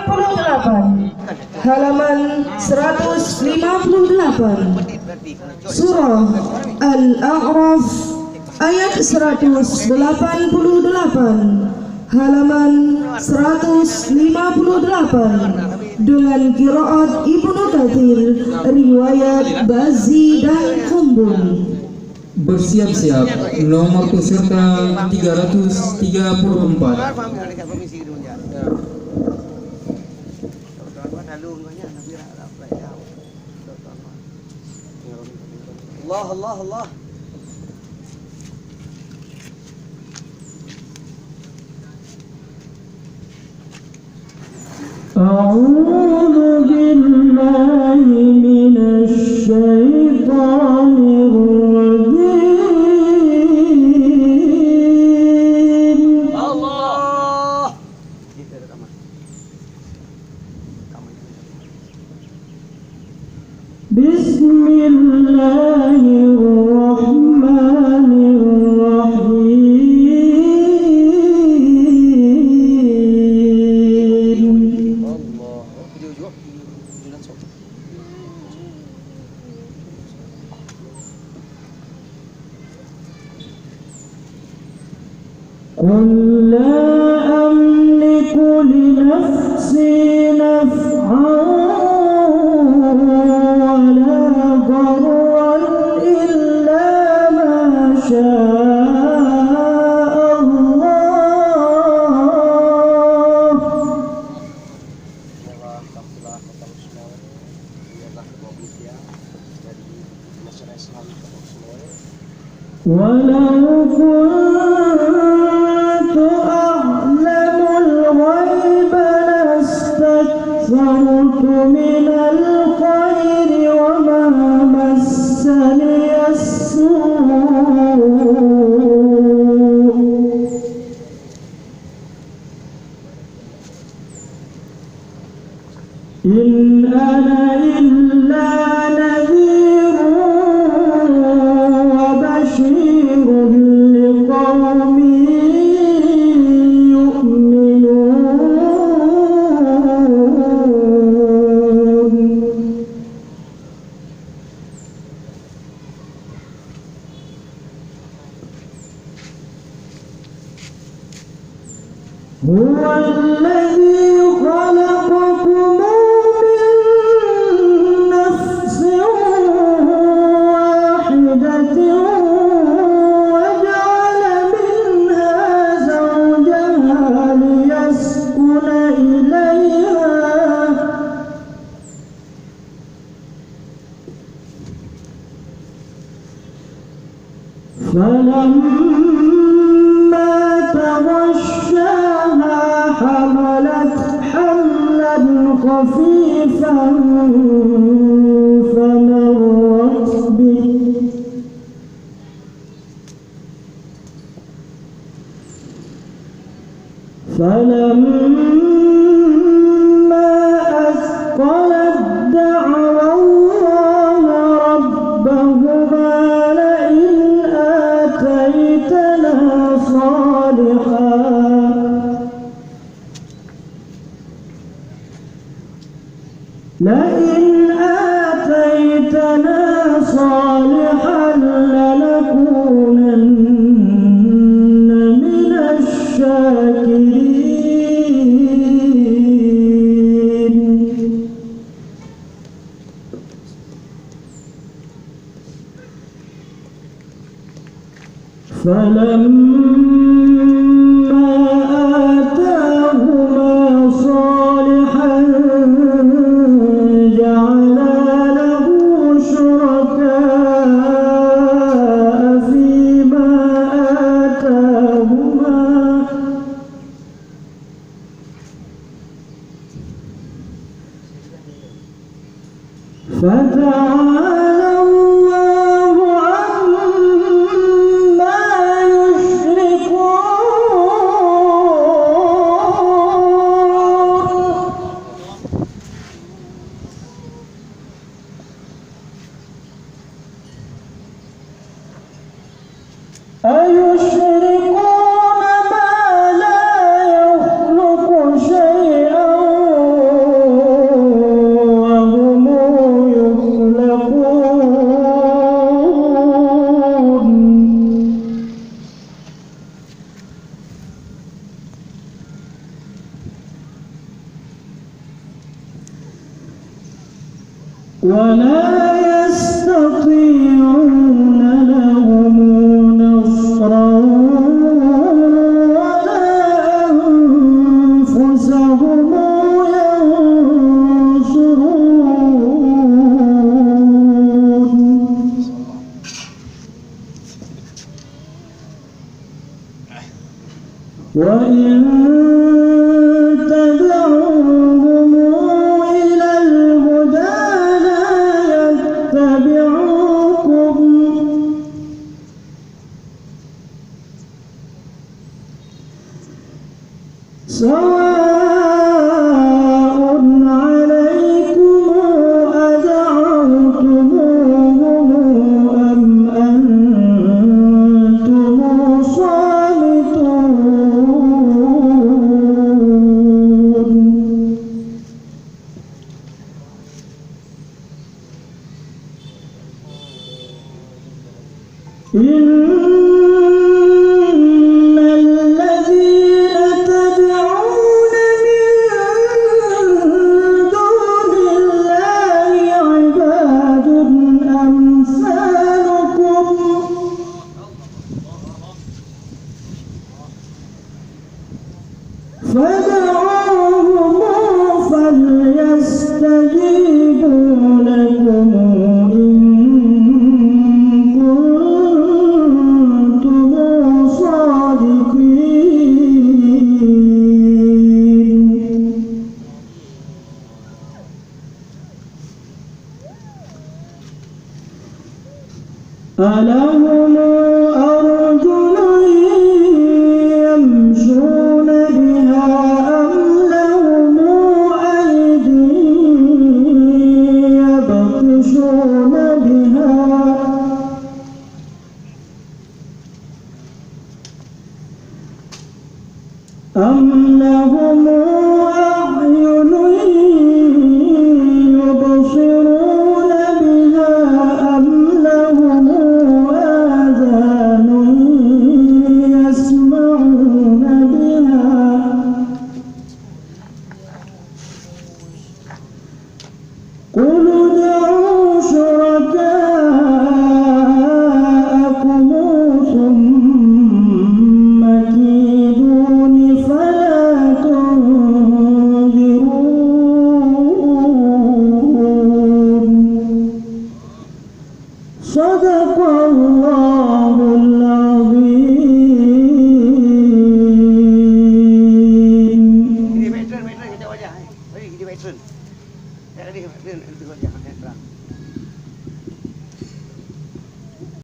88 halaman 158. Surah Al-A'raf ayat 188 halaman 158 dengan qiraat Ibnu Katsir riwayat Bazzi dan Qumbul. Bersiap-siap nomor peserta 334. Allah Allah Allah. أعوذ بالله من الشيطان الرجيم. Allah. بسم الله الرحمن الرحيم. Allah. Video. قل لا أملك لنفسي نفعا ولا ضرا إلا ما شاء الله. ولو كنت أعلم الغيب لاستكثرت من الخير وما مسني السوء. إن أنا إلا نذير وبشير لقوم يؤمنون. هو الذي خلقكم من نفس واحدة وجعل منها زوجها ليسكن إليها فلما تغشاها حملت حملا خفيفا فمرت به فلما أثقلت دعوا الله ربهما لئن آتيتنا صالحا لنكونن من الشاكرين. فلما آتاهما صالحا جعلا له شركاء فيما آتاهما فتعالى الله عما يشركون. أيشركون ما لا يخلق شيئا ولا يستطيعون لهم نصرا ولا أنفسهم ينصرون وإن تدعوهم إلى الهدى لا يتبعوكم سواء عليكم أدعوتموهم أم أنتم صامتون إن الذين تدعون من دون الله عباد أمثالكم فادعوهم فليستجيبوا لكم إن كنتم صادقين ألهم أرجل يمشون بها أم لهم أيدي يبطشون بها أم لهم أعين يبصرون بها أم لهم آذان يسمعون بها قل ادعوا شركاءكم ثم كيدون فلا تنظرون صدق الله العظيم Ini veteran kita wajah. Ini veteran. Tadi veteran itu wajah.